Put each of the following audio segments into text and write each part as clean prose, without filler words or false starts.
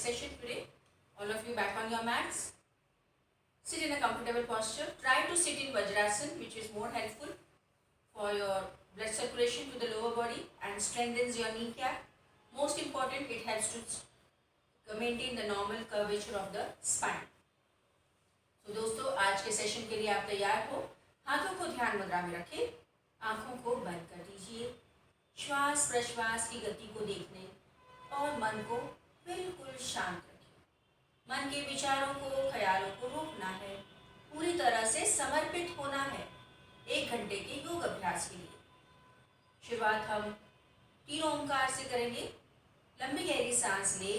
session today. All of you back on your mats. Sit in a comfortable posture. Try to sit in Vajrasana, which is more helpful for your blood circulation to the lower body and strengthens your kneecap. Most important, it helps to maintain the normal curvature of the spine. तो दोस्तों, आज के session के लिए आप तैयार हो? हाथों को ध्यान मुद्रा में रखें, आंखों को बंद कर दीजिए। श्वास प्रश्वास की गति को देखने और मन को बिल्कुल शांत रखें। मन के विचारों को, ख्यालों को रोकना है, पूरी तरह से समर्पित होना है 1 घंटे के योग अभ्यास के लिए। शुरुआत हम 3 ओंकार से करेंगे। लंबी गहरी सांस ले।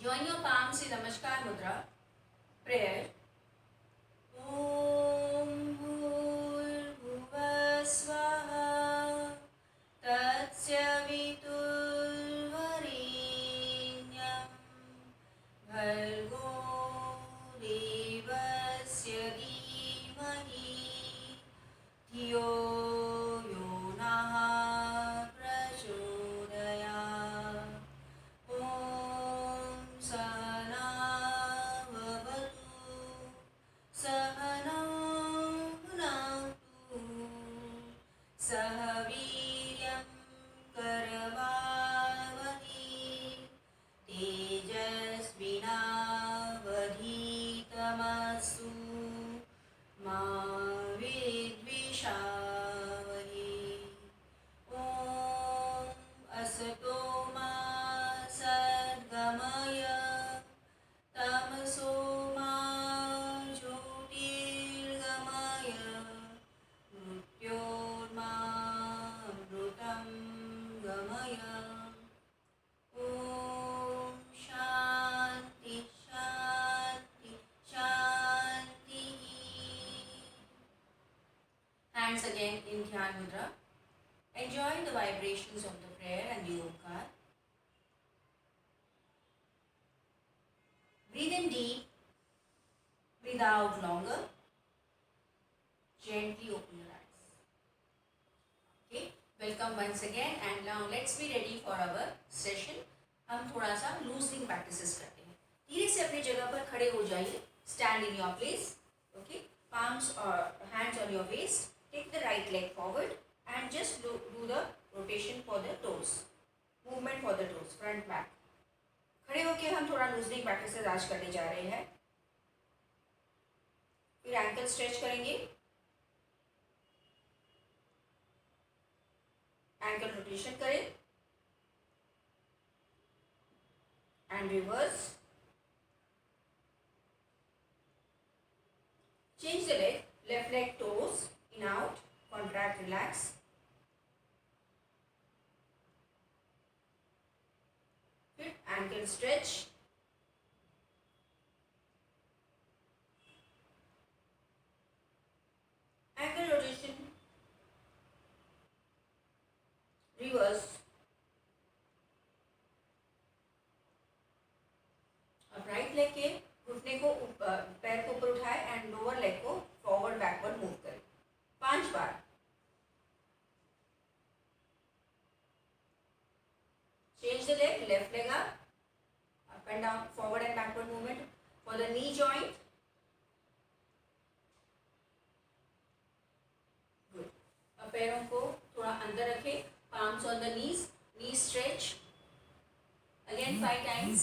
Join your palms in Namaskar Mudra. Prayer. Om Bhurbhuvah Swaha Tatsyaviturvarenyam Bhargo Devasya Dhimahi Dhiyo Yo Nah Prachodayat. Om Sahana Bhavatu Sahana Bhunaktu Sah Viryam Karavavahi Tejasvinavadhitamastu Ma Vidvishavahi. Om Asato Ma Sadgamaya Tamaso Ma Jyotirgamaya Mrityorma Amrutam Gamaya. Om Shanti Shanti Shanti. Hands again in Dhyan Mudra. Enjoy the vibrations of the prayer and the Omkar. Breathe in deep. Breathe out longer. Gently open your eyes. Okay. Welcome once again and now let's be ready for our session. हम थोड़ा सा loosening practices करते हैं। धीरे से अपनी जगह पर खड़े हो जाइए। Stand in your place. Okay. Palms or hands on your waist. Take the right leg forward and just do the rotation for the toes. Movement for the toes. Front back. खड़े होके हम थोड़ा लूजनिंग प्रैक्टिसेस आज करने जा रहे हैं। फिर एंकल स्ट्रेच करेंगे। एंकल रोटेशन करें and reverse. Change the leg, left leg toes in out, contract relax. फिर ankle stretch, ankle rotation, reverse. अब राइट लेग के घुटने को पैर को ऊपर उठाए एंड लोअर लेग को फॉरवर्ड बैकवर्ड मूव करें 5 बार। Change the leg, left leg up and down, forward and backward movement for the knee joint. Good. अब पैरों को थोड़ा अंदर रखें, palms on the knees, knee stretch. Again 5 times.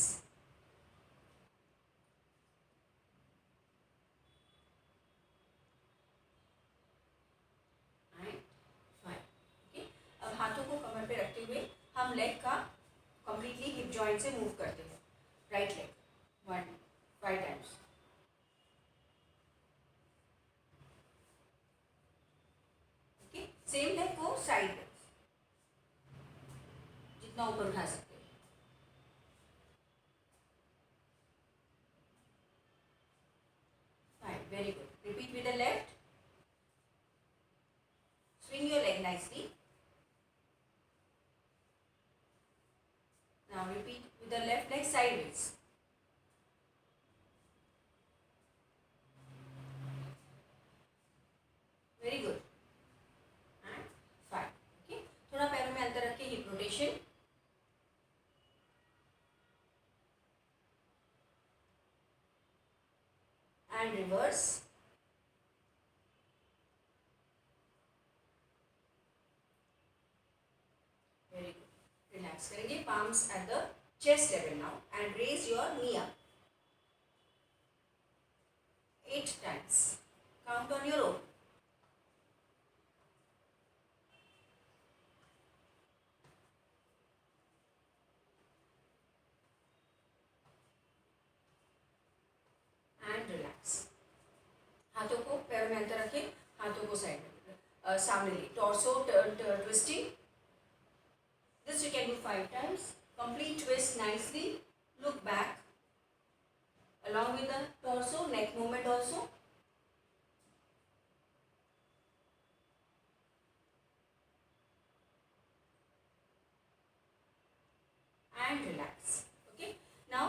And 5. Okay. अब हाथों को कमर पे रखते हुए हम लेग का completely hip joint से मूव करते हैं। Right leg 1 5 times. Okay. Same leg को साइड जितना ऊपर उठा सकते हैं। sideways. Very good. And 5. Okay. थोड़ा पैरों में अंतर रखिए, hip rotation. And reverse. Very good. Relax करेंगे. Palms at the chest level now and raise your knee up. 8 times. Count on your own. And relax. हाथों को पैरों में अंतर रखें, हाथों को साइड में सामने ले. Torso twisting. This you can do 5 times. Complete twist nicely. Look back. Along with the torso, neck movement also. And relax. Okay. Now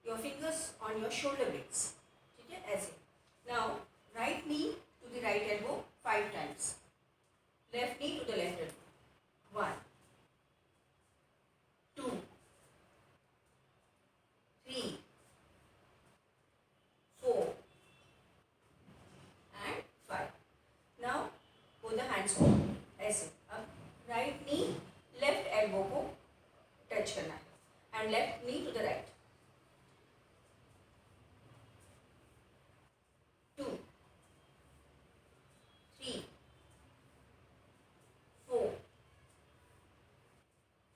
your fingers on your shoulder blades. ठीक है, ऐसे. Now right knee to the right elbow 5 times. Left knee to the left elbow. 1, 2, 3, 4 and 5. Now hold the hands on ऐसे. अब right knee left elbow को touch करना है and left knee to the right. 2, 3, 4,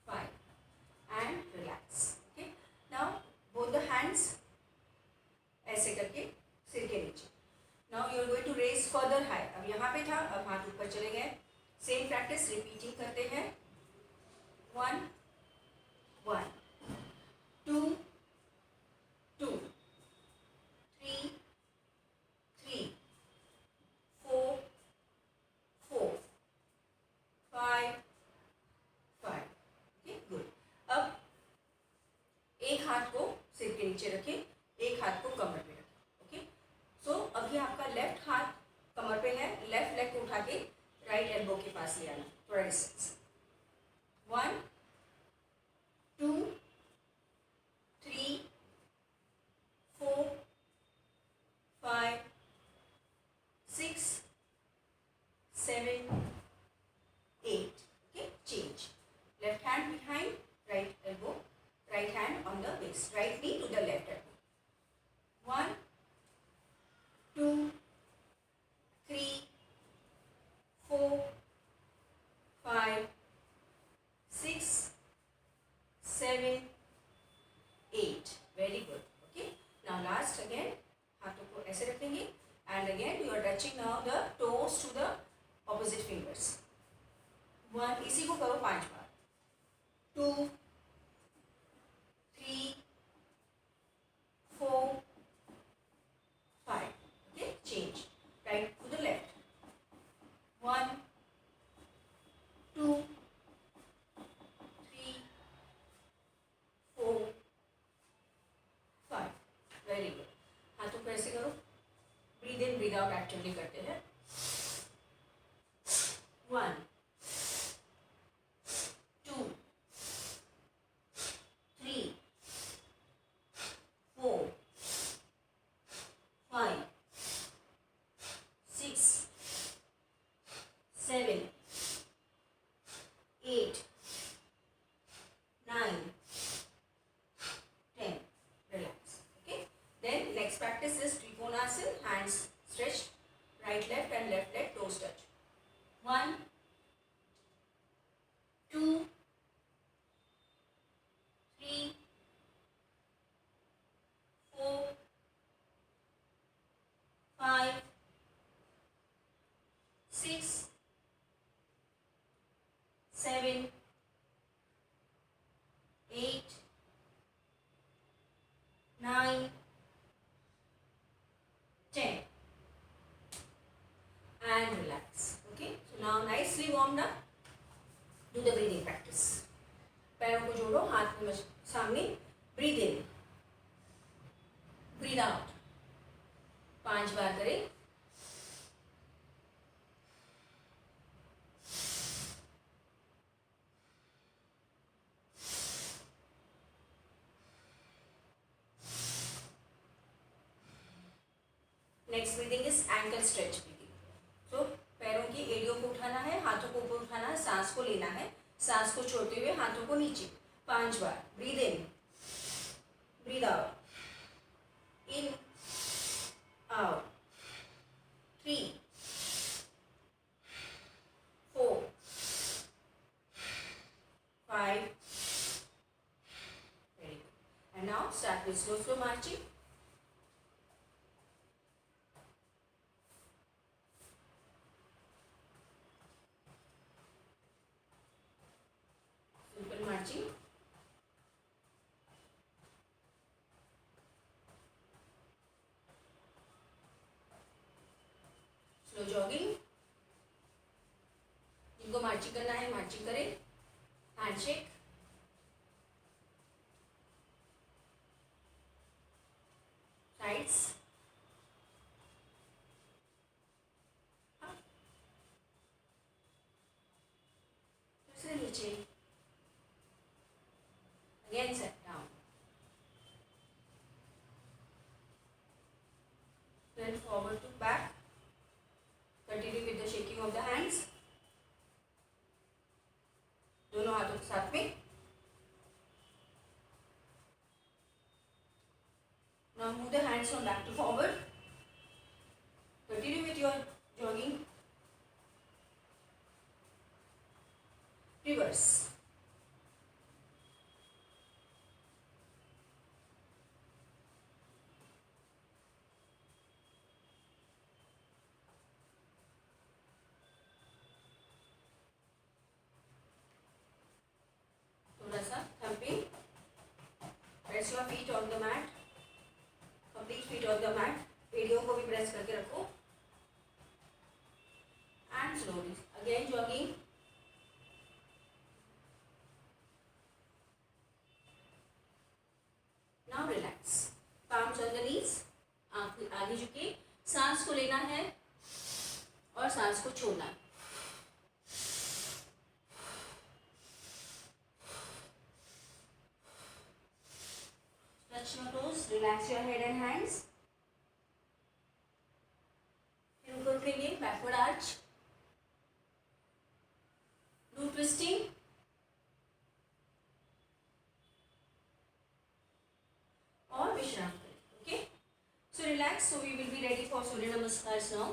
5 and relax. Okay. Now both the hands ऐसे करके सिर के नीचे. Now you are going to raise further high. अब यहाँ पे था, अब हाथ ऊपर चले गए. Same practice repeating करते हैं. 1, 1, 2, 2, 3, 3, 4, 4, 5, 5. Okay, good. अब एक हाथ को सिर के नीचे रखें, एक हाथ को कमर पे रखें. ओके. सो अभी आपका लेफ्ट हाथ कमर पे है, लेफ्ट लेग को उठा के राइट एल्बो के पास ले आना, थोड़ा distance. 1, 2, 3, 4, 5, 6, 7, 8. Okay, change. Left hand behind, right elbow, right hand on the waist, right knee to the left elbow. 1, 2, 3, 4, 5, 6, 7, 8. Very good. Okay. Now last again, हाथों को ऐसे रखेंगे and again you are touching now the toes to the opposite fingers. 1, इसी को करो 5 बार. 2, 3, 4, 5. Okay, change. Right to the left. 1, 2, 3, 4, 5. Very good. हाथों को ऐसे करो. Breathe in, breathe out actively करते हैं. 1, 2, 3, 4, 5, 6, 7, 8, 9, 10. Relax. Okay. Then next practice is Trikonasana. Hands stretched, right, left, and left leg toes touch. 1, 2, 3, 4, 5, 6, 7, 8, 9, 10. And relax. Okay. So now nicely warmed up. Do the breathing practice. पैरों को जोड़ो, हाथ में सामने. Breathe in. Breathe out 5 बार करें। Next breathing is ankle stretch breathing. तो पैरों की एड़ियों को उठाना है, हाथों को ऊपर उठाना है, सांस को लेना है, सांस को छोड़ते हुए हाथों को नीचे 5 बार। Breathe in, breathe out, in out, 3 4 5। Very good. And now start with slow marching. Simple marching. Slow jogging. जिनको मार्चिंग करना है मार्चिंग करें। हैंडशेक, साइड्स, फिर से नीचे, again set down, then forward to back. Continue with the shaking of the hands. दोनों हाथों के साथ में। Now move the hands from back to forward. Continue with your jogging. Reverse. थोड़ा सा thumping. Press your feet on the mat. Complete feet on the mat. एड़ियों को भी press करके रखो. And slowly again jogging. Now relax. Palms on the knees. आगे झुके. सांस को लेना है और सांस को छोड़ना है. Touch your toes. Relax your head and hands. फिर ऊपर उठेंगे. Backward arch. Do twisting. और विश्राम करें. Okay. So relax. So we will be ready for सूर्य नमस्कार now.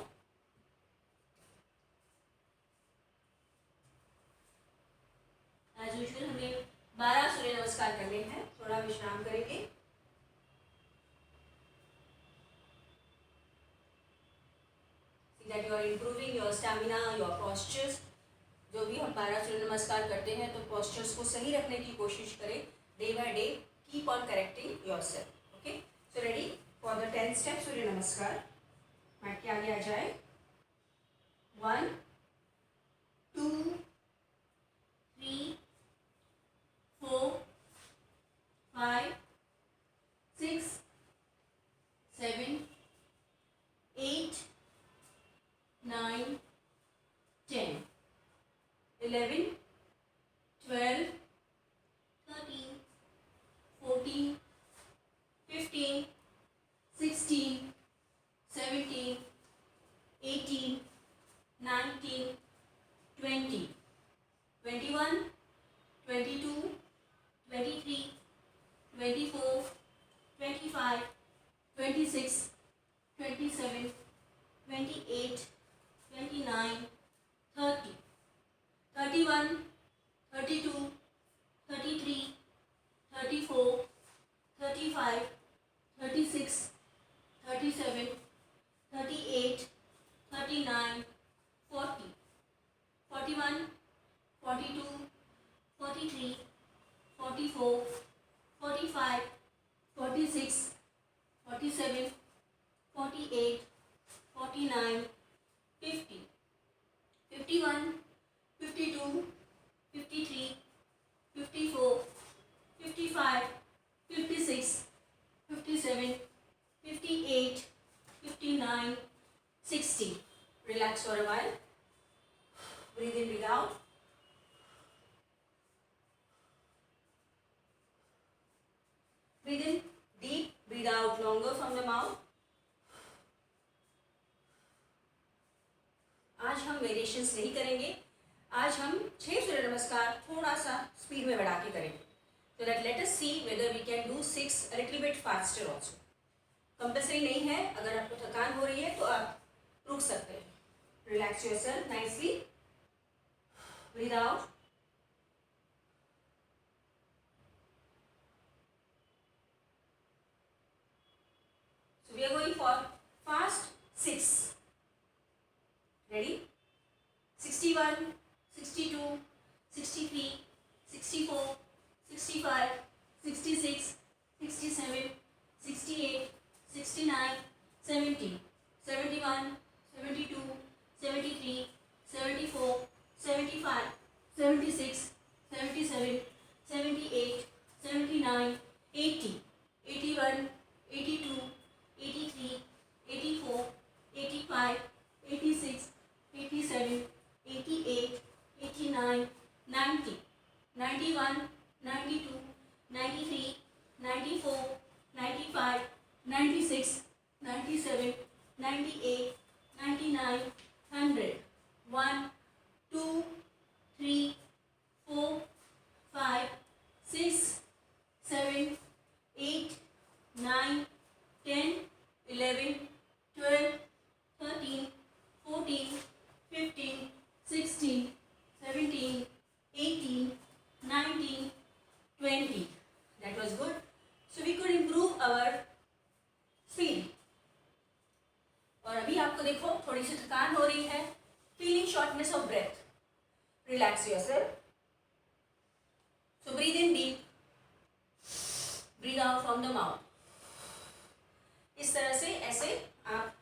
As usual हमें 12 सूर्य नमस्कार करने हैं. थोड़ा विश्राम करेंगे. See that you are improving your stamina, your postures. जो भी हम 12 सूर्य नमस्कार करते हैं तो postures को सही रखने की कोशिश करें. Day by day, keep on correcting yourself. Okay. So ready for the 10th step सूर्य नमस्कार. मैट के आगे आ जाए. 1 2 3 4 5 6 7 8 9 10 11 12 13 14 15 16 17 18 19 20 21 22 23 24 25 26 27 28 29 30 31 32 33 34 35 36 37 38 39 40 41 42 43 44 45 46 47 48 49 50 51 52 53 54 55 56 57 Breathe in deep, breathe out longer from the mouth. आज हम वेरिएशंस नहीं करेंगे, आज हम 6 सूर्य नमस्कार थोड़ा सा स्पीड में बढ़ा के करेंगे. So that let us see whether we can do 6 a little bit faster also. Compulsory नहीं है, अगर आपको थकान हो रही है तो आप रुक सकते हैं. Relax yourself nicely. Breathe out. So we are going for fast 6. Ready? 61, 62, 63, 64, 65, 66, 67, 68, 69, 70, 71, 72, 73, 74, 75, 76, 77, 78, 79, 80, 81, 82, 83, 84, 85, 86, 87, 88, 89, 90, 91, 92, 93, 94, 95, 96, 97, 98, 99, 100, 1, 2, 3, 4, 5, 6, 7, 8, 9, 10, 11, 12, 13, 14, 15, 16, 17, 18, 19, 20. That was good. So we could improve our speed. और अभी आपको देखो थोड़ी सी थकान हो रही है. Feeling shortness of breath. Relax yourself. So breathe in deep. Breathe out from the mouth. इस तरह से ऐसे आप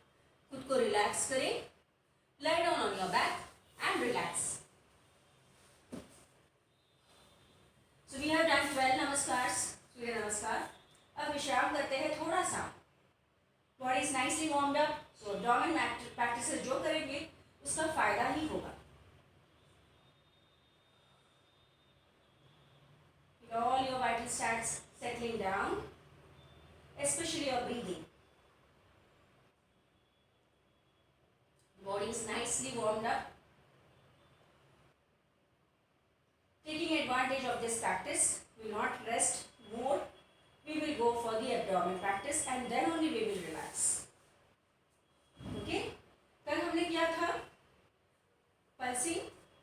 खुद को रिलैक्स करें. Lie down on your back and relax. So we have done 12 नमस्कार, सूर्य नमस्कार. अब विश्राम करते हैं थोड़ा सा. Body is nicely warmed up. So abdomen practices जो करेंगे उसका फायदा ही होगा. With all your vital stats settling down, especially your breathing. Body is nicely warmed up. Taking advantage of this practice, we will not rest more. We will go for the abdomen practice and then only we will relax. Okay? कल हमने किया था pulsing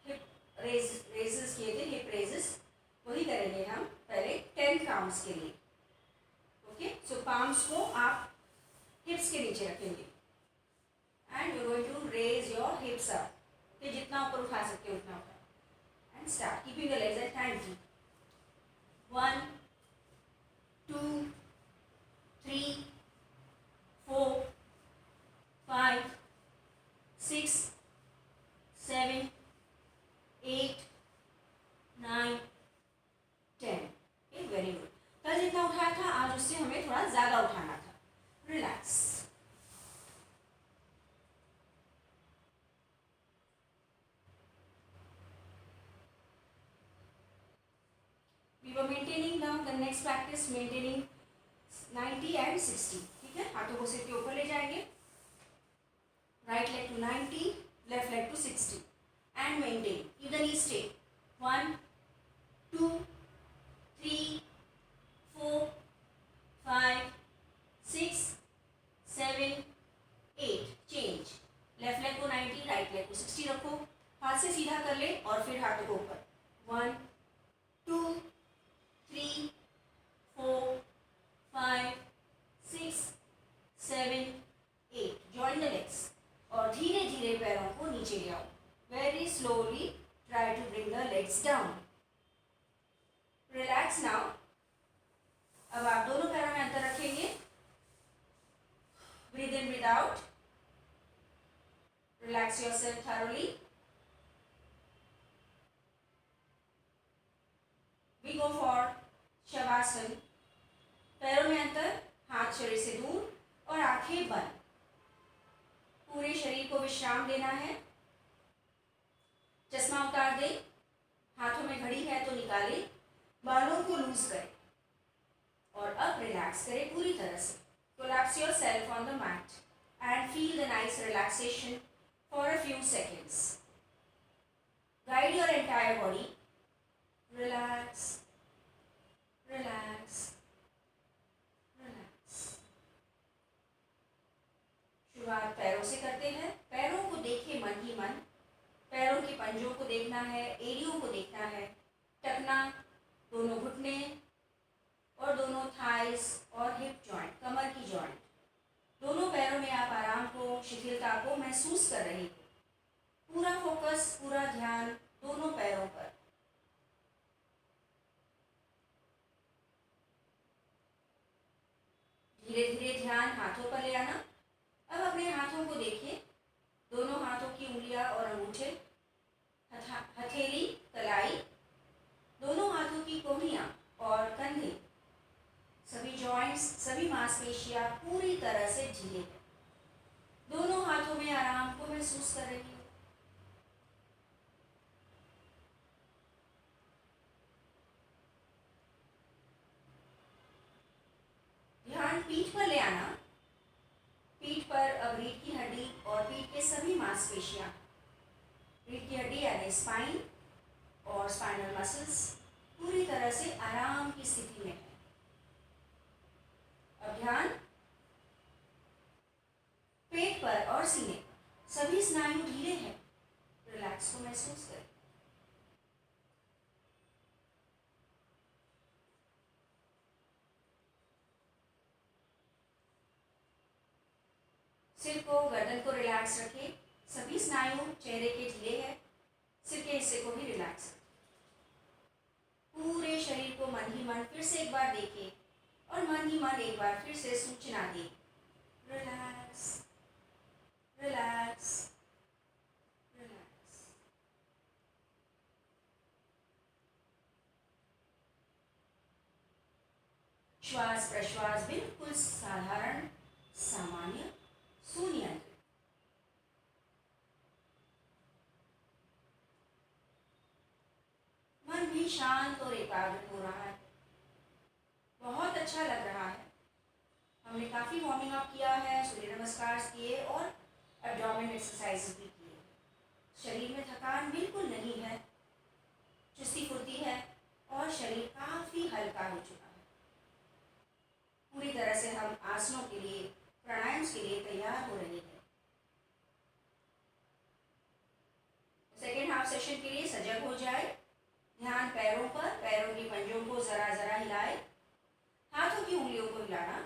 hip raises किए थे, hip raises. वही करेंगे हम पहले 10 काउंट्स के लिए. ओके? सो पाम्स को आप हिप्स के नीचे रखेंगे and you are going to raise your hips up. कि जितना ऊपर उठा सकते हो उतना उठा. And start keeping the legs at 90. 1, 2, 3, 4, 5, 6, 7, 8, 9, 10. Okay, very good. कल जितना उठाया था आज उससे हमें थोड़ा ज़्यादा उठाना था. Relax. We were maintaining now the next practice, maintaining 90 and 60. ठीक है, हाथों को सिर के ऊपर ले जाएंगे. Right leg to 90, left leg to 60, and maintain. Keep the knees straight. 1, 2, 3, 4, 5, 6, 7, 8. Change. Left leg को 90, right leg को 60 रखो. हाथ से सीधा कर ले और फिर हाथों को ऊपर. 1, 2, 3, 4, 5, 6, 7, 8. Join the legs. और धीरे धीरे पैरों को नीचे ले आओ. Very slowly try to bring the legs down. Relax now. अब आप दोनों पैरों में अंतर रखेंगे. Breathe in, breathe out. Relax yourself thoroughly. We go for shavasana. पैरों में अंतर, हाथ शरीर से दूर और आंखें बंद. पूरे शरीर को विश्राम देना है. चश्मा उतार दे. हाथों में घड़ी है तो निकाले. बालों को लूज करें. और अब रिलैक्स करें पूरी तरह से. Collapse yourself on the mat and feel the nice relaxation for a few seconds. Guide your entire body. Relax, relax, relax. शुरुआत पैरों से करते हैं. पैरों को देखिए मन ही मन. पैरों के पंजों को देखना है, एड़ियों को देखना है, टखना, दोनों घुटने और दोनों थाइस और हिप जॉइंट, कमर की जॉइंट, दोनों पैरों में आप आराम को, शिथिलता को महसूस कर रहे हो. पूरा फोकस, पूरा ध्यान दोनों पैरों पर. धीरे धीरे ध्यान हाथों पर ले आना. अब अपने हाथों को देखिए. दोनों हाथों की उंगलियां और अंगूठे, हथेली, कलाई, दोनों हाथों की कोहनियां और कंधे, सभी जॉइंट्स, सभी मांसपेशियां पूरी तरह से ढीले हैं. दोनों हाथों में आराम को महसूस कर रही हो. ध्यान पीठ पर ले आना. पीठ पर अब रीढ़ की हड्डी और पीठ के सभी मांसपेशियां, रीढ़ की हड्डी यानी स्पाइन और स्पाइनल मसल्स पूरी तरह से आराम की स्थिति में है. अब ध्यान पेट पर और सीने पर, सभी स्नायु ढीले हैं. रिलैक्स को महसूस करें. सिर को, गर्दन को रिलैक्स रखें. सभी स्नायु चेहरे के ढीले हैं. सिर के हिस्से को भी रिलैक्स रखें. पूरे शरीर को मन ही मन फिर से एक बार देखें और मन ही मन एक बार फिर से सूचना दें. Relax, relax, relax. श्वास प्रश्वास बिल्कुल साधारण, सामान्य, सुनियंत्रित. मन भी शांत और एकाग्र हो रहा है. बहुत अच्छा लग रहा है. हमने काफ़ी वार्मिंग अप किया है, सूर्य नमस्कार किए और एब्डोमेन एक्सरसाइज भी किए. शरीर में थकान बिल्कुल नहीं है, चुस्ती फुर्ती है और शरीर काफ़ी हल्का हो चुका है. पूरी तरह से हम आसनों के लिए, प्राणायाम के लिए तैयार हो रहे हैं. सेकेंड हाफ सेशन के लिए सजग हो जाए. ध्यान पैरों पर, पैरों के पंजों को जरा जरा हिलाए. हाथों की उंगलियों को हिलाना.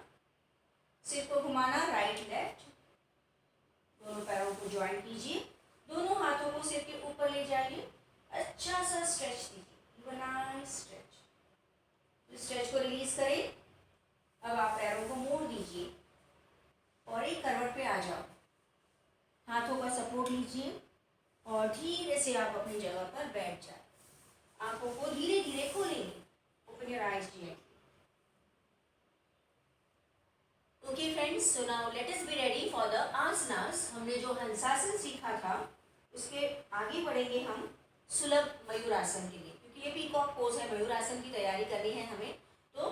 सिर को घुमाना राइट लेफ्ट. दोनों पैरों को ज्वाइन कीजिए. दोनों हाथों को सिर के ऊपर ले जाइए. अच्छा सा स्ट्रेच दीजिए. Nice stretch. स्ट्रेच को रिलीज करें. अब आप पैरों को मोड़ दीजिए और एक करवट पे आ जाओ. हाथों का सपोर्ट लीजिए और धीरे से आप अपनी जगह पर बैठ जाए. आंखों को धीरे धीरे खोलेंगे. Open your eyes directly. Okay friends, so now let us be ready for the asanas. हमने जो हंसासन सीखा था उसके आगे बढ़ेंगे हम सुलभ मयूरासन के लिए, क्योंकि ये पीकॉक पोज है. मयूरासन की तैयारी करनी है हमें. तो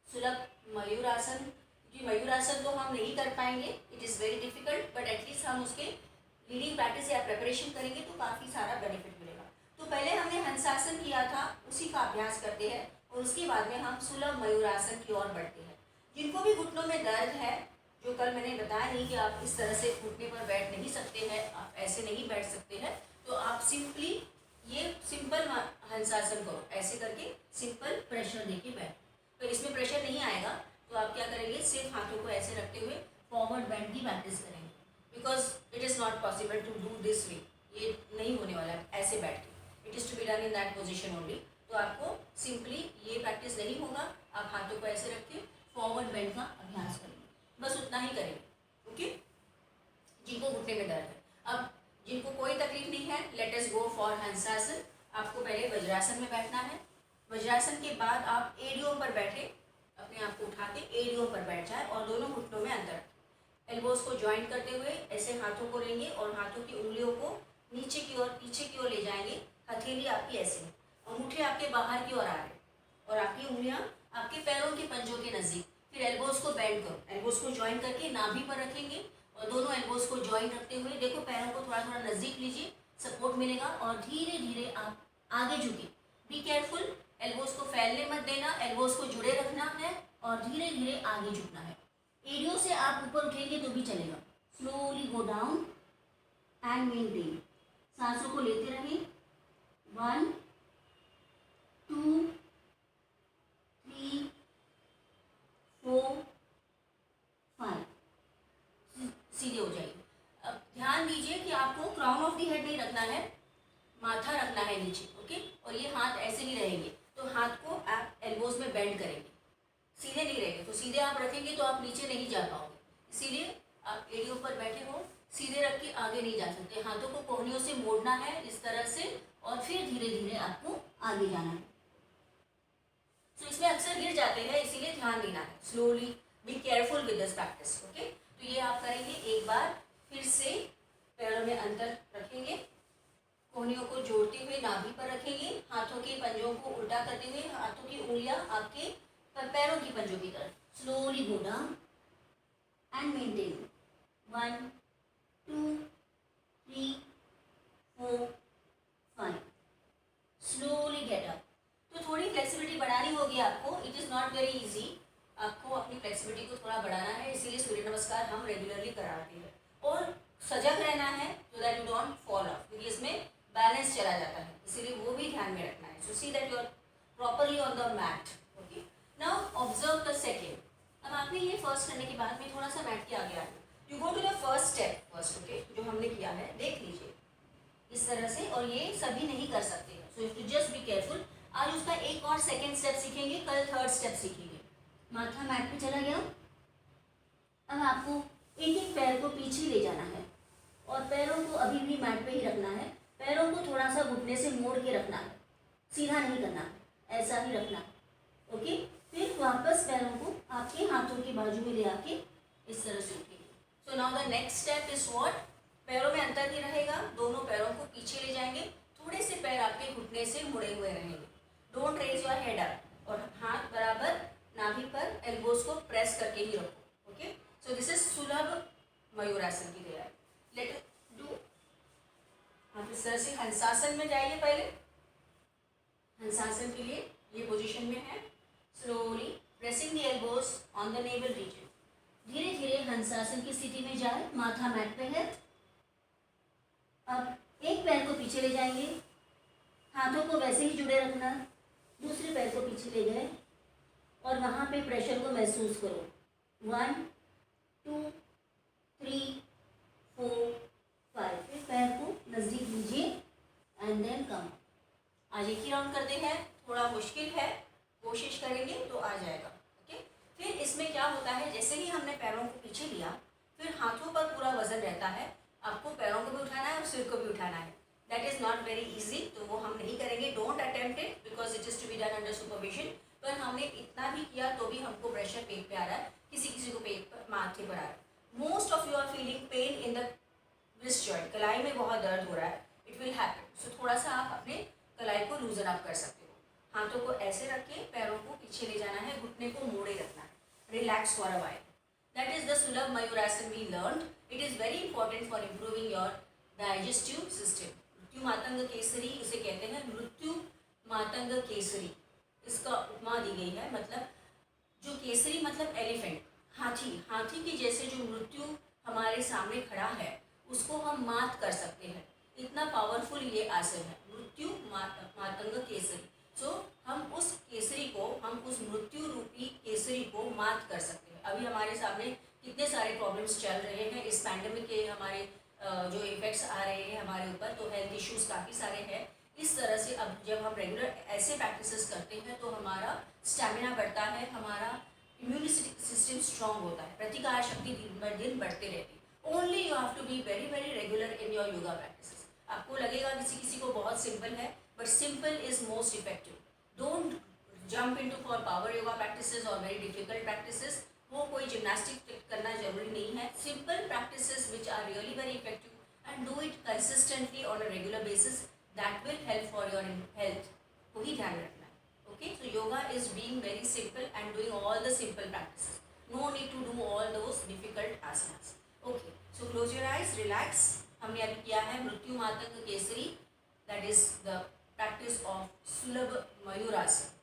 सुलभ मयूरासन, क्योंकि मयूरासन तो हम नहीं कर पाएंगे, it is very difficult, but at least हम उसके रीडिंग प्रैक्टिस या प्रिपरेशन करेंगे तो काफ़ी सारा बेनिफिट मिलेगा. तो पहले हमने हंसासन किया था, उसी का अभ्यास करते हैं और उसके बाद में हम सुलभ मयूरासन की ओर बढ़ते हैं. जिनको भी घुटनों में दर्द है, जो कल मैंने बताया नहीं कि आप इस तरह से घुटने पर बैठ नहीं सकते हैं, आप ऐसे नहीं बैठ सकते हैं, तो आप सिंपली ये सिंपल हंसासन करो. ऐसे करके सिंपल प्रेशर देके बैठ. तो इसमें प्रेशर नहीं आएगा तो आप क्या करेंगे, सिर्फ हाथों को ऐसे रखते हुए फॉरवर्ड बेंड की प्रैक्टिस करेंगे. Because it is not possible to do this way. ये नहीं होने वाला है ऐसे बैठ के. It is to be done in that position only. तो आपको सिंपली ये प्रैक्टिस नहीं होगा. आप हाथों को ऐसे रख के फॉरवर्ड बेंड का अभ्यास करेंगे. बस उतना ही करेंगे. ओके. जिनको घुटने में दर्द है. अब जिनको कोई तकलीफ नहीं है, लेट अस गो फॉर हंसासन. आपको पहले वज्रासन में बैठना है. वज्रासन के बाद आप एड़ियों पर बैठे, अपने आप को उठा के एड़ियों पर बैठ जाए और दोनों घुटनों में अंदर एल्बोज को ज्वाइंट करते हुए ऐसे हाथों को लेंगे और हाथों की उंगलियों को नीचे की ओर, पीछे की ओर ले जाएंगे. हथेली आपकी ऐसे, अंगूठे आपके बाहर की ओर आ रहे और आपकी उंगलियां आपके पैरों के पंजों के नज़दीक। फिर एल्बोज को बेंड करो, एल्बोज को ज्वाइन करके नाभि पर रखेंगे और दोनों एल्बोज को ज्वाइन रखते हुए देखो पैरों को थोड़ा थोड़ा नज़दीक लीजिए, सपोर्ट मिलेगा और धीरे धीरे आप आगे झुके। बी केयरफुल, एल्बोज को फैलने मत देना, एल्बोज को जुड़े रखना है और धीरे धीरे आगे झुकना है। एडियो से आप ऊपर उठेंगे तो भी चलेगा। Slowly go down and maintain. सांसों को लेते रहें। 1 2 3 4 5। सीधे हो जाइए। अब ध्यान दीजिए कि आपको क्राउन ऑफ द हेड नहीं रखना है, माथा रखना है नीचे, ओके। और ये हाथ ऐसे नहीं रहेंगे, तो हाथ को आप एल्बोज में बेंड करेंगे, सीधे नहीं रहेंगे। तो सीधे आप रखेंगे तो आप नीचे नहीं जा पाओगे, इसीलिए आप एड़ी पर बैठे हो, सीधे रख के आगे नहीं जा सकते। हाथों को कोहनियों से मोड़ना है इस तरह से और फिर धीरे धीरे आपको आगे जाना है। तो इसमें अक्सर गिर जाते हैं, इसीलिए ध्यान देना है। Slowly be careful with this practice, okay. तो ये आप करेंगे। एक बार फिर से पैरों में अंतर रखेंगे, कोहनियों को जोड़ते हुए नाभि पर रखेंगे, हाथों के पंजों को उल्टा करते हुए हाथों की उंगलियां आपके पैरों की पंजों की तरफ। Slowly go down and maintain. 1 2 3 4 5। Slowly get up. तो थोड़ी फ्लेक्सिबिलिटी बढ़ानी होगी आपको। It is not very easy, आपको अपनी फ्लेक्सिबिलिटी को थोड़ा बढ़ाना है, इसीलिए सूर्य नमस्कार हम रेगुलरली कराते हैं। और सजग रहना है so that you don't fall of, क्योंकि इसमें बैलेंस चला जाता है, इसीलिए वो भी ध्यान में रखना है। So see that you are properly on the mat, okay. Now observe the second. अब आपने ये फर्स्ट करने के बाद में थोड़ा सा मैट के आगे आना, you go to the first step first, okay. जो हमने किया है देख लीजिए इस तरह से, और ये सभी नहीं कर सकते हैं, so you just be careful. आज उसका एक और सेकेंड स्टेप सीखेंगे, कल थर्ड स्टेप सीखेंगे। माथा मैट पे चला गया। अब आपको एक एक पैर को पीछे ले जाना है और पैरों को अभी भी मैट पे ही रखना है। पैरों को थोड़ा सा घुटने से मोड़ के रखना है, सीधा नहीं करना है, ऐसा ही रखना है, ओके। फिर वापस पैरों को आपके हाथों के बाजू में ले आके इस तरह से उठेंगे। So now the next step is what, पैरों में अंतर नहीं रहेगा, दोनों पैरों को पीछे ले जाएंगे, थोड़े से पैर आपके घुटने से मुड़े हुए रहेंगे। Don't raise your head up और हाथ बराबर नाभि पर, एल्बोज को प्रेस करके ही रखो, ओके। सो दिस इज सुलभ मयूरासन की तैयारी। Let do. आप इस तरह से हंसासन में जाइए। पहले हंसासन के लिए ये पोजीशन में है। Slowly pressing the elbows on the navel region. धीरे धीरे हंसासन की स्थिति में जाए, माथा मैट पे है। अब एक पैर को पीछे ले जाएंगे, हाथों को वैसे ही जुड़े रखना, दूसरे पैर को पीछे ले गए और वहाँ पे प्रेशर को महसूस करो। 1 2 3 4 5। फिर पैर को नज़दीक लीजिए एंड देन कम। आज एक ही राउंड करते हैं, थोड़ा मुश्किल है, कोशिश करेंगे तो आ जाएगा, ओके। फिर इसमें क्या होता है, जैसे ही हमने पैरों को पीछे लिया, फिर हाथों पर पूरा वजन रहता है, आपको पैरों को भी उठाना है और सिर को भी उठाना है। That is not very easy, तो वो हम नहीं करेंगे। Don't attempt it because it is to be done under supervision. पर हमने इतना भी किया तो भी हमको प्रेशर पेट पे आ रहा है, किसी किसी को पेट पर, माथे पर आ रहा है। Most of you are feeling pain in the wrist joint, कलाई में बहुत दर्द हो रहा है, इट विल हैपन। सो थोड़ा सा आप अपने कलाई को लूजन अप कर सकते हो। हाथों को ऐसे रख के पैरों को पीछे ले जाना है, घुटने को मोड़े रखना है। Relax for a while. That is the sulabh mayurasana we learned. It is very important for improving your digestive system. मृत्यु मातंग केसरी इसे कहते हैं, मृत्यु मातंग केसरी इसका उपमा दी गई है। मतलब जो केसरी मतलब एलिफेंट, हाथी, हाथी के जैसे जो मृत्यु हमारे सामने खड़ा है उसको हम मात कर सकते हैं। इतना पावरफुल ये आसन है, मृत्यु मातंग केसरी। सो हम उस केसरी को, हम उस मृत्यु रूपी केसरी को मात कर सकते हैं। अभी हमारे सामने कितने सारे प्रॉब्लम्स चल रहे हैं, इस पैंडेमिक के हमारे जो इफेक्ट्स आ रहे हैं हमारे ऊपर, तो हेल्थ इश्यूज काफ़ी सारे हैं। इस तरह से अब जब हम रेगुलर ऐसे प्रैक्टिसेस करते हैं तो हमारा स्टैमिना बढ़ता है, हमारा इम्यूनिटी सिस्टम स्ट्रॉन्ग होता है, प्रतिकार शक्ति दिन ब दिन बढ़ते रहती है। Only you have to be very very regular in your yoga practices. आपको लगेगा किसी किसी को बहुत सिंपल है, but simple is most effective. Don't jump into for power yoga practices और वेरी डिफिकल्ट प्रैक्टिसेस। वो कोई जिम्नास्टिक करना जरूरी नहीं है। Simple practices which are really very effective and do it consistently on a regular basis, that will help for your health को ही ध्यान रखना है, okay. So So yoga is being very simple and doing all the simple practices. No need to do all those difficult asanas. Okay, so close your eyes, relax. हमने अभी किया है मृत्यु मातंग Kesari, that is the practice of सुलभ मयूरासन.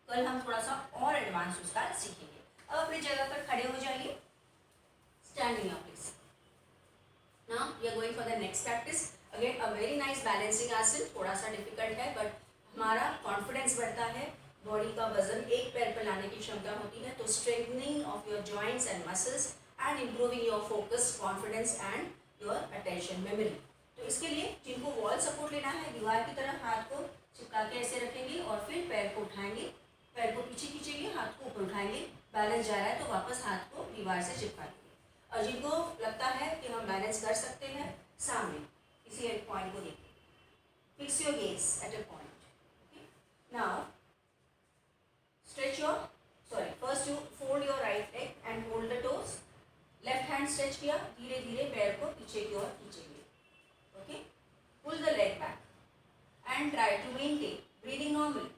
कल हम थोड़ा सा और एडवांस उसका सीखेंगे. अब अपनी जगह पर खड़े हो जाइए. Standing up please. Now we are going for the next practice. Again a very nice balancing आसन. थोड़ा सा डिफिकल्ट है बट हमारा कॉन्फिडेंस बढ़ता है. बॉडी का वजन एक पैर पर लाने की क्षमता होती है. तो strengthening of your joints and muscles and improving your focus, confidence and your attention memory. तो इसके लिए जिनको वॉल सपोर्ट लेना है, दीवार की तरफ हाथ को चिपका के ऐसे रखेंगे और फिर पैर को उठाएंगे. पैर को पीछे खींचेंगे, हाथ को ऊपर उठाएंगे. बैलेंस जा रहा है तो वापस हाथ को दीवार से चिपका देंगे. और जिनको लगता है कि हम बैलेंस कर सकते हैं, सामने किसी एक पॉइंट को देखिए. Fix your gauge at a point. Now stretch your, first you fold your right leg and hold the toes. Left hand stretch किया, धीरे धीरे पैर को पीछे की ओर खींचेंगे. Okay, pull the leg back and try to maintain breathing normally.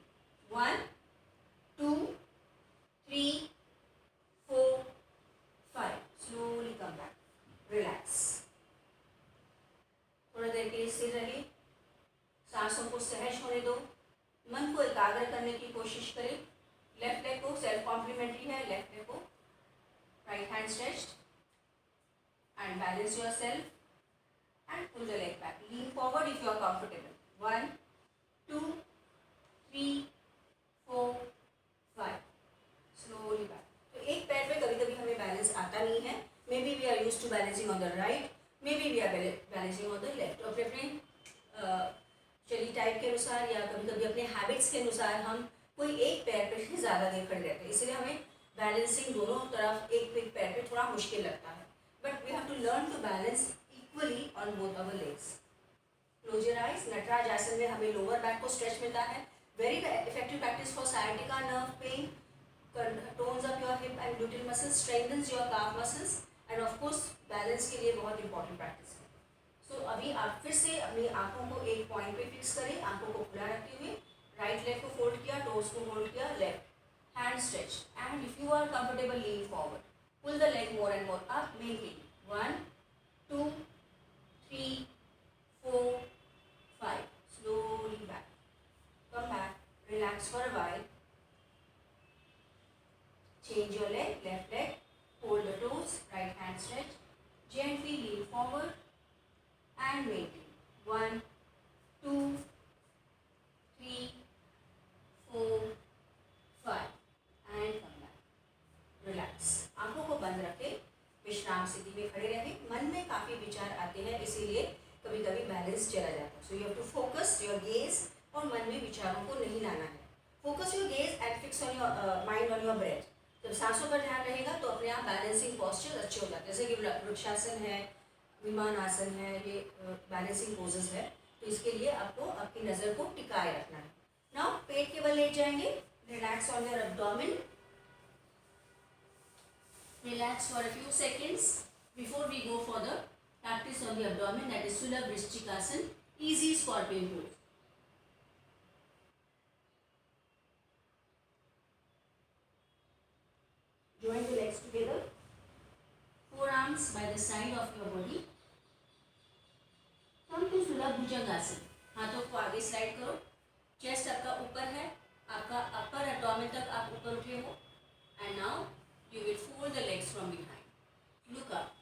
1 2 3 4 5. Slowly come back. Relax. थोड़ा देर के लिए स्थिर रहिए. सांसों को सहज होने दो. मन को एकाग्र करने की कोशिश करें. लेफ्ट लेग को सेल्फ कॉम्प्लीमेंट्री है. लेफ्ट लेग को right hand stretched and balance yourself and pull the leg back. Lean forward if you are comfortable. 1 2 3 4 5. Slowly back. तो एक पैर पे कभी कभी हमें बैलेंस आता नहीं है. Maybe we are used to balancing on the right, maybe we are balancing on the left. और अपने शरीर टाइप के अनुसार या कभी कभी अपने हैबिट्स के अनुसार हम कोई एक पैर पे ही ज़्यादा देर खड़े रहते हैं. इसलिए हमें बैलेंसिंग दोनों तरफ एक पैर पे थोड़ा मुश्किल लगता है. But we have to learn to balance equally on both our legs. Close your eyes. नटराज आसन में हमें लोअर बैक को स्ट्रेच मिलता है. Very effective practice for sciatica nerve pain. Tones up your hip and gluteal muscles, strengthens your calf muscles and of course balance के लिए बहुत इंपॉर्टेंट प्रैक्टिस है. सो अभी आप फिर से अपनी आंखों को एक पॉइंट पे फिक्स करें. आंखों को खुला रखते हुए राइट लेग को फोल्ड किया, टोज को होल्ड किया, left hand stretch and if you are comfortable lean forward, pull the leg more and more up. Maintain 1 2 3 4 5. Slowly back. Come back. Relax for a while. Change your leg. Left leg, hold the toes, right hand stretch, gently lean forward and maintain. 1 2 3 4 5 and come back. Relax. आंखों को बंद रखें. विश्राम स्थिति में खड़े रहें. मन में काफ़ी विचार आते हैं, इसीलिए कभी कभी बैलेंस चला जाता है. So you have to focus your gaze और मन में विचारों को नहीं लाना है. Focus your gaze and fix on your mind on your breath. जब सांसों पर ध्यान रहेगा तो अपने आप बैलेंसिंग पॉस्चर अच्छे हो जाते हैं. जैसे कि वृक्षासन है, विमान आसन है, ये बैलेंसिंग पोजेस है. तो इसके लिए आपको आपकी नज़र को टिकाए रखना है. नाउ पेट के बल लेट जाएंगे. Relax on your abdomen. Relax for a few seconds before we go for the practice on the abdomen, that is sulabh vrishchikasana, easy scorpion pose. Join the legs together, forearms by the side of your body. Come to सुलभ भुजंगासन. हाथों को आगे slide करो. Chest आपका ऊपर है, आपका upper abdomen तक आप ऊपर उठे हो. And now you will fold the legs from behind. Look up.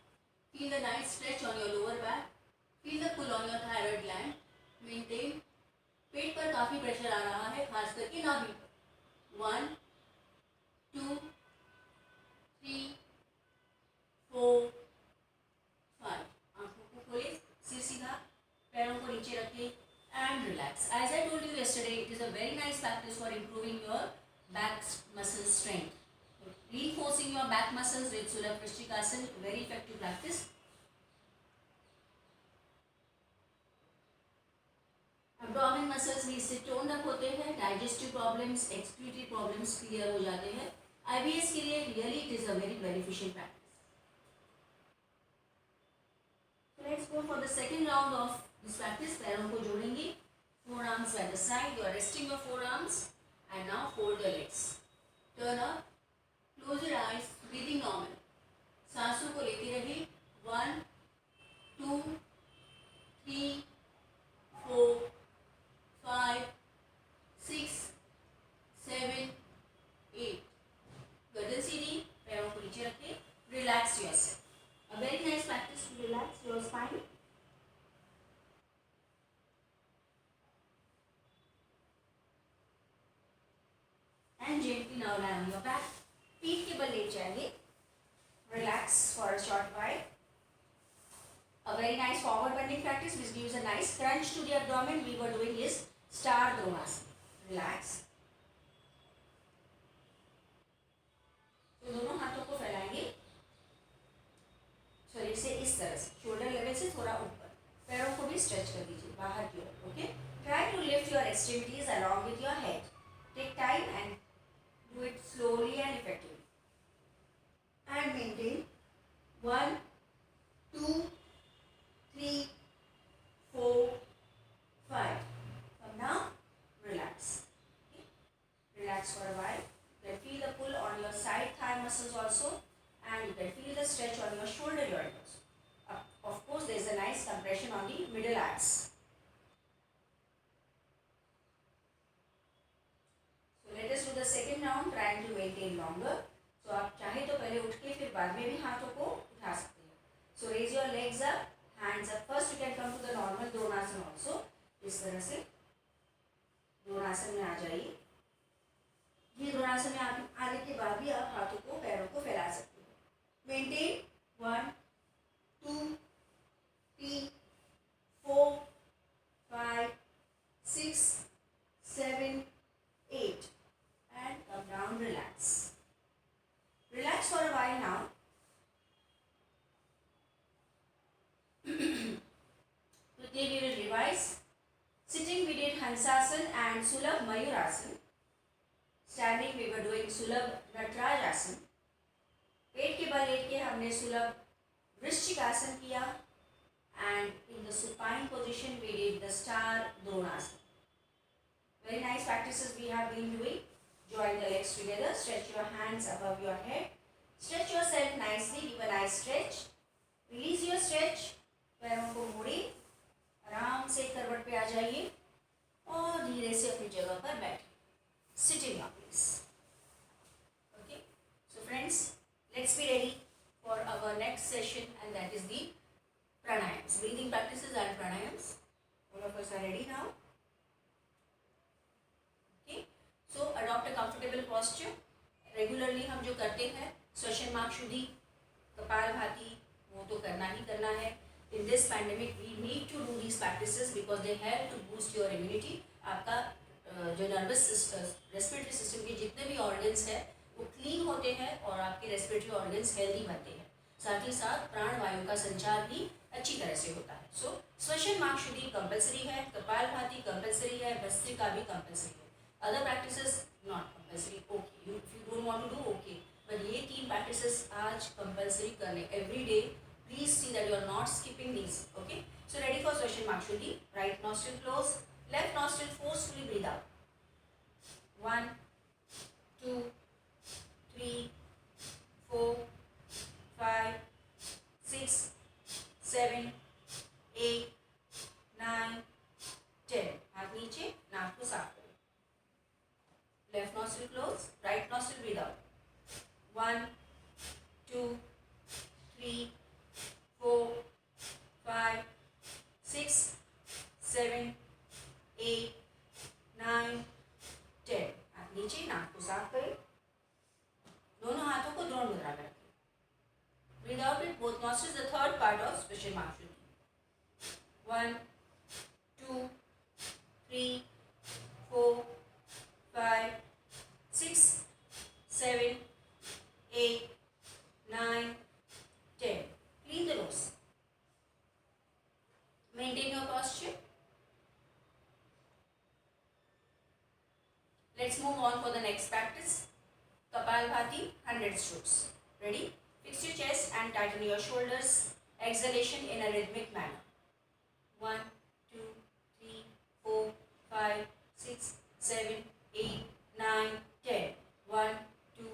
Feel the nice stretch on your lower back. Feel the pull on your thyroid gland. Maintain. पेट पर काफी प्रेशर आ रहा है, खास करके नाभि पर. 1 2 3 4 5. आंखों को खोले, सिर सीधा, पैरों को नीचे रखें and relax. As I told you yesterday, it is a very nice practice for improving your back muscle strength. Reinforcing your back muscles with Sulabh Vrishchikasana, very effective practice. Abdomen muscles भी इससे toned up होते हैं. Digestive problems, excretory problems clear हो जाते हैं. IBS के लिए really it is a very beneficial practice. So let's go for the second round of this practice. पैरों को जोड़ेंगे. Forearms by the side. You are resting your forearms and now fold the legs. and gently now lie on your back. पीठ के बल लेट जाएंगे. Relax for a short while. A very nice forward bending practice which gives a nice crunch to the abdomen. We were doing is Star Dronasana. Relax. तो दोनों हाथों को फैलाएंगे शरीर से इस तरह से, शोल्डर लेवल से थोड़ा ऊपर. पैरों को भी स्ट्रेच कर दीजिए बाहर की ओर. Okay. Try to lift your extremities along with your head. Take time and do it slowly and effectively. And maintain 1, 2, 3, 4, 5. Come down, relax. Okay. Relax for a while. You can feel the pull on your side thigh muscles also, and you can feel the stretch on your shoulder joints. Of course, there is a nice compression on the middle abs. Let us do the second round, trying to maintain longer. So आप चाहे तो पहले उठ के फिर बाद में भी हाथों को उठा सकते हैं. So raise your legs up, hands up. First you can come to the normal Dronasana also. इस तरह से द्रोणासन में आ जाइए. ये द्रोणासन में आने के बाद भी आप हाथों को पैरों को फैला सकते हैं. Maintain 1, 2, 3, 4, 5, 6, 7, 8. And come down, relax. Relax for a while now. Quickly we will revise. Sitting we did Hansasana and Sulabh Mayurasana. Standing we were doing Sulabh Natarajasana. पेट के बल लेट के हमने सुलभ वृश्चिकासन किया. And in the supine position we did the Star Dronasana. Very nice practices we have been doing. Join the legs together. Stretch your hands above your head. Stretch yourself nicely. Give a nice stretch. Release your stretch. पैरों को मोड़े. आराम से करवट पे आ जाइए और धीरे से अपनी जगह पर बैठे. Sitting up, please. Okay. So friends, let's be ready for our next session, and that is the pranayams, breathing practices and pranayams. All of us are ready now. So adopt a comfortable posture. Regularly हम जो करते हैं श्वसन मार्ग शुद्धि, कपालभाति, वो तो करना ही करना है. In this pandemic we need to do these practices because they help to boost your immunity. आपका जो नर्वस रेस्पिरेटरी सिस्टम के जितने भी ऑर्गन्स हैं वो क्लीन होते हैं और आपके रेस्पिरेटरी ऑर्गन्स हेल्दी बनते हैं. साथ ही साथ प्राण वायु का संचार भी अच्छी तरह से होता है. सो श्वसन मार्ग शुद्धि कंपल्सरी है, कपालभाति कंपल्सरी है, भस्त्रिका भी कंपल्सरी है. Other practices not compulsory. Okay, if you don't want to do, okay. But ये 3 practices आज compulsory करने every day. Please see that you are not skipping these. Okay. So ready for Swashan Mark Shuddhi. Right nostril close. Left nostril forcefully breathe out. 1, 2, 3, 4, 5, 6, 7, 8, 9, 10. हाथ नीचे, नाक को साफ करें. Left nostril close, right nostril breathe out. 1, 2, 3, 4, 5, 6, 7, 8, 9, 10. हाथ नीचे, नाक को साफ करें. दोनों हाथों को द्रोण मुद्रा में रखें. Breathe out with both nostrils, the third part of Swashan Mark Shuddhi. 1, 2, 3, 4, 5, 6, 7, 8, 9, 10. Clean the nose. Maintain your posture. Let's move on for the next practice. Kapalbhati, 100 strokes. Ready? Fix your chest and tighten your shoulders. Exhalation in a rhythmic manner. 1, 2, 3, 4, 5, 6, 7, 8, 9, 10. 1, 2,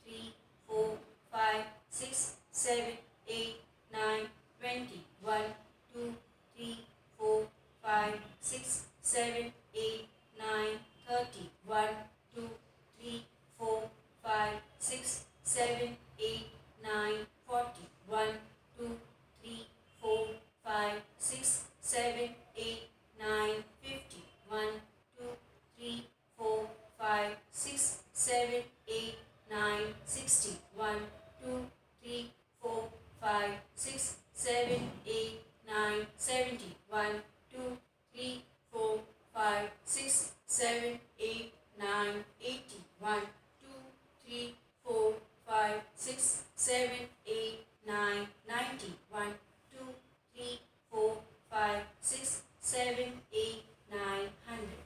3, 4, 5, 6, 7, 8, 9, 20. 1, 2, 3, 4, 5, 6, 7, 8, 9, 30. 1, 2, 3, 4, 5, 6, 7, 8, 9, 40. 1, 2, 3, 4, 5, 6, 7, 8, 9, 50. 1, 2, 3, 4, 5, 7, 8, 9, 60. 1, 2, 3, 4, 5, 6, 7, 8, 9, 70. 1, 2, 3, 4, 5, 6, 7, 8, 9, 80. 1, 2, 3, 4, 5, 6, 7, 8, 9, 90. 1, 2, 3, 4, 5, 6, 7, 8, 9, 100.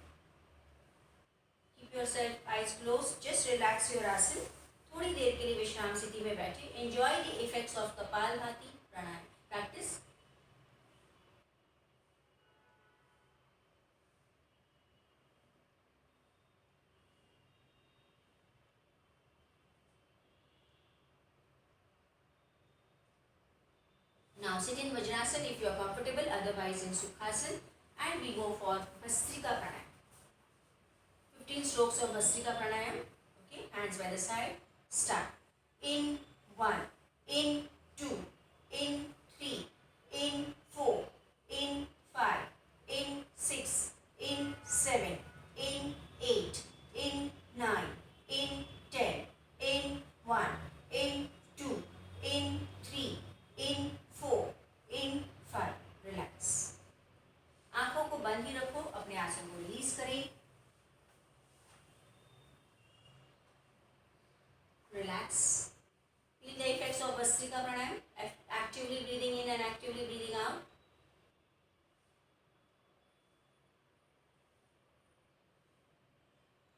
Keep yourself eyes closed. Just relax your asan. थोड़ी देर के लिए विश्राम स्थिति में बैठे. Enjoy the effects of Kapalbhati pranayam. Practice. Now sit in Vajrasan if you are comfortable, otherwise in Sukhasan, and we go for Bhastrika Pranayam. 15 strokes of Bhastrika Pranayam. Okay, hands by the side. Start. In 1, in 2, in 3, in 4, in 5, in 6, in 7, in 8, in 9, in 10, in 1, in 2, in 3, in 4, in 5. Relax. आंखों को बंद ही रखो. अपने आसन को release करें. Relax. Feel the effects of Bhastrika Pranayam. Actively breathing in and actively breathing out.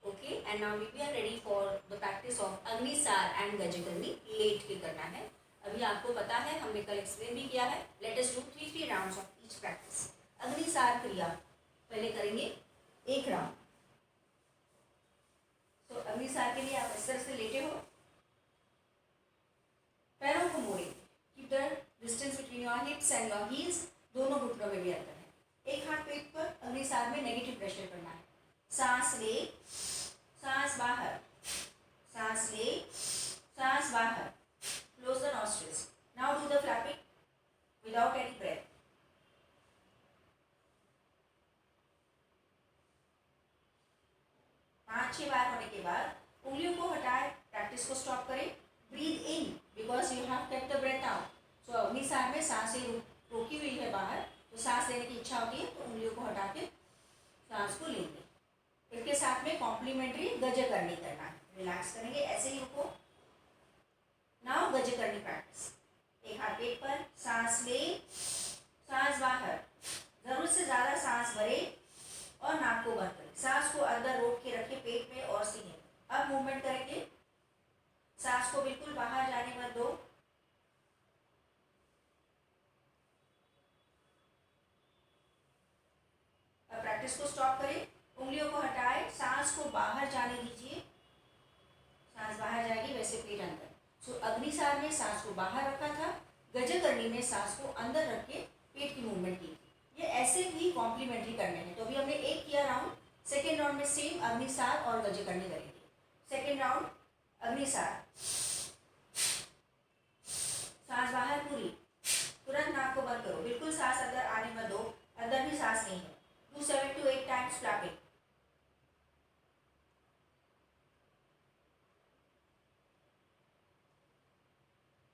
Okay, and now we are ready for the practice of Agnisar and Gajakarni. Late के करना है. अभी आपको पता है, हमने कल एक्सप्लेन भी किया है. Let us do 3 rounds of each practice. Agnisar क्रिया पहले करेंगे एक राउंड. तो अग्निसार के लिए आप इस तरह से लेटे हो. पैरों को मोड़े. Keep the distance between your hips and your heels. दोनों घुटनों में भी अंतर है. एक हाथ पेट पर. अग्निसार में नेगेटिव प्रेशर करना है. सांस ले, सांस बाहर, सांस ले, सांस बाहर. Close the nostrils. Now do the flapping without any breath. पांच 6 बार होने के बाद उंगलियों को हटाए. प्रैक्टिस को स्टॉप करें. Breathe in because you have kept the breath out. So अग्निसार में सांसें रोकी हुई है बाहर, तो सांस लेने की इच्छा होती है तो उंगलियों को हटा के सांस को लेंगे. इसके साथ में कॉम्प्लीमेंट्री गजकरनी करना है. रिलैक्स करेंगे. ऐसे ही रुको. Now gajakarani practice. एक हाथ पेट पर. सांस ले, सांस बाहर. जरूरत से ज़्यादा सांस भरे और नाक को बंद करें. सांस को अंदर रोक के रखें पेट में और सीने. अब मूवमेंट करेंगे. सांस को बिल्कुल बाहर जाने मत दो. अब प्रैक्टिस को स्टॉप करें. उंगलियों को हटाए. सांस को बाहर जाने दीजिए. सांस बाहर जाएगी, वैसे पेट अंदर. सो अग्निसार में सांस को बाहर रखा था. गजकरनी में सांस को अंदर रख के पेट की मूवमेंट की. ये ऐसे भी कॉम्प्लीमेंट्री करने हैं. तो अभी हमने एक किया राउंड. सेकेंड राउंड में सेम अग्निसार और गजकरनी करेंगे. Second round Agnisar. सांस बाहर पूरी. तुरंत नाक को बंद करो. बिल्कुल सांस अंदर आने मत दो. अंदर भी सांस नहीं है. Do 7 to 8 times flapping.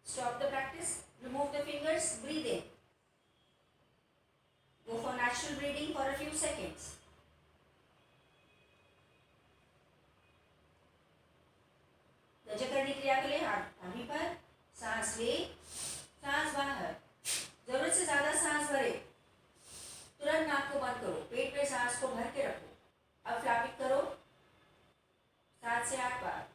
Stop the practice. Remove the fingers. Breathe in. Go for natural breathing for a few seconds. गजकरनी क्रिया के लिए हाथ नाभि पर. सांस ले, सांस बाहर. जरूरत से ज्यादा सांस भरे. तुरंत नाक को बंद करो. पेट में सांस को भर के रखो. अब फ्लैपिंग करो 7 से 8 बार.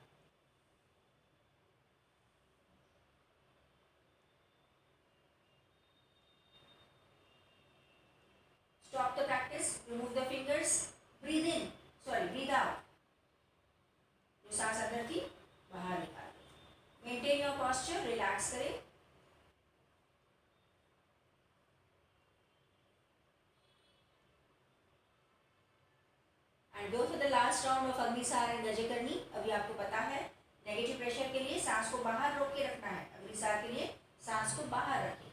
Stop the practice. Remove the fingers. Breathe in. Sorry, breathe out. जो सांस अंदर थी बाहर निकाल. Maintain your posture. Relax करें. And go for the last round of Agnisar and गजकरनी. अभी आपको पता है नेगेटिव प्रेशर के लिए सांस को बाहर रोक के रखना है. अग्निसार के लिए सांस को बाहर रखें.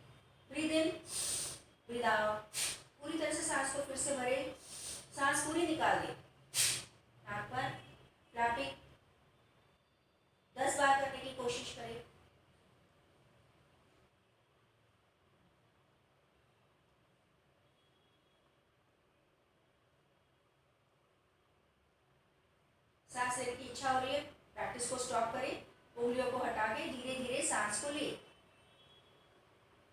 Breathe in, breathe out. पूरी तरह से सांस को फिर से भरे. सांस पूरी निकाल दें. नाक पर फ्लैपिंग. सांस लेने की इच्छा हो रही है, प्रैक्टिस को स्टॉप करें, उंगलियों को हटा के धीरे धीरे सांस को ले,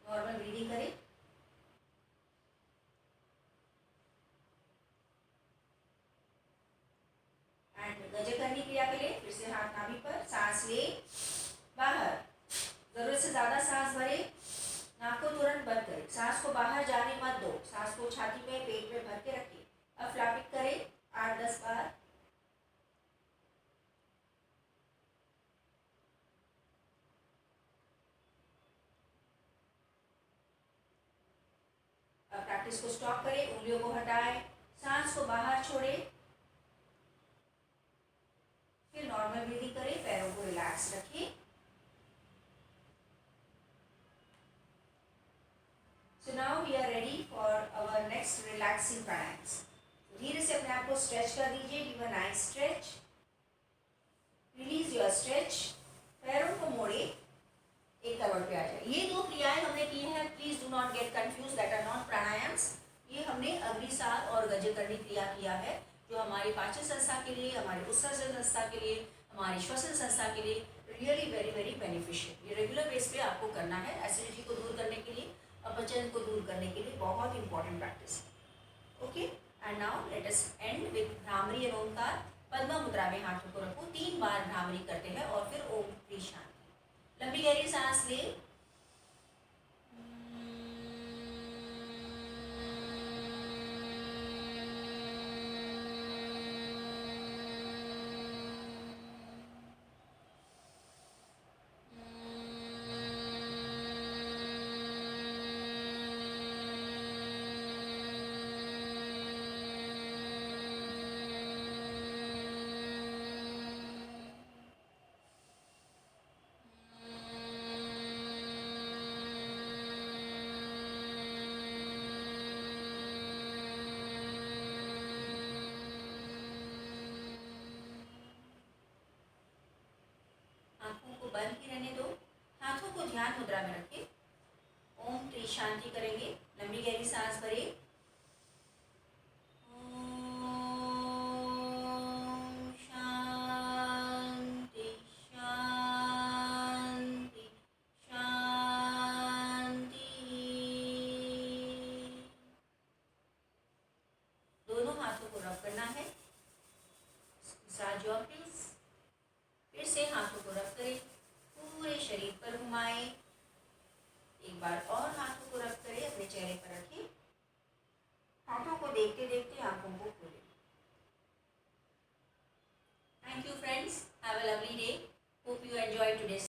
नॉर्मल ब्रीदिंग करें। एंड गजकर्णी क्रिया के लिए फिर से हाथ नाभि पर, सांस ले, बाहर, जरूरत से ज्यादा सांस भरे, नाक को तुरंत बंद करें, सांस को बाहर जाने मत दो, सांस को छाती में पेट में भर के रखिए। अब फ्लैपिंग करें 8-10 बार। अब प्रैक्टिस को स्टॉप करें, उंगलियों को हटाएं, सांस को बाहर छोड़े, फिर नॉर्मल ब्रीदिंग करें, पैरों को रिलैक्स रखिए। So now we are ready for our next relaxing pranayams. धीरे से अपने आप को स्ट्रेच कर दीजिए, give a nice stretch, release your stretch, पैरों को मोड़े, एक करवट पे आ जाए। ये दो क्रियाएं हमने की हैं, please do not get confuse, that are not pranayams. ये हमने अग्निसार और गजकर्णी क्रिया किया है, जो हमारी पाचन संस्था के लिए, हमारे उत्सर्जन संस्था के लिए, हमारी श्वसन संस्था के लिए रियली वेरी वेरी बेनिफिशियल। ये रेगुलर बेस पे आपको करना है, एसिडिटी को दूर करने के लिए, अपचन को दूर करने के लिए बहुत important practice. Okay, and now let us end with bhramari and omkar. पद्म मुद्रा में हाथों को रखो, 3 बार भ्रामरी करते हैं और फिर ओम की शांति। लंबी गहरी सांस ले, बंद ही रहने दो, हाथों को ध्यान मुद्रा में रखें, ओम की शांति करेंगे। लंबी गहरी सांस भरे, ओम शांति शांति शांति। दोनों हाथों को रब करना है, मसाज योर प्लीज। फिर से हाथों को रब करें, पूरे शरीर पर घुमाएं, एक बार और हाथों को रब करें, अपने चेहरे पर रखें, हाथों को देखते देखते आंखों को खोलें। Thank you friends, have a lovely day, hope you enjoy today's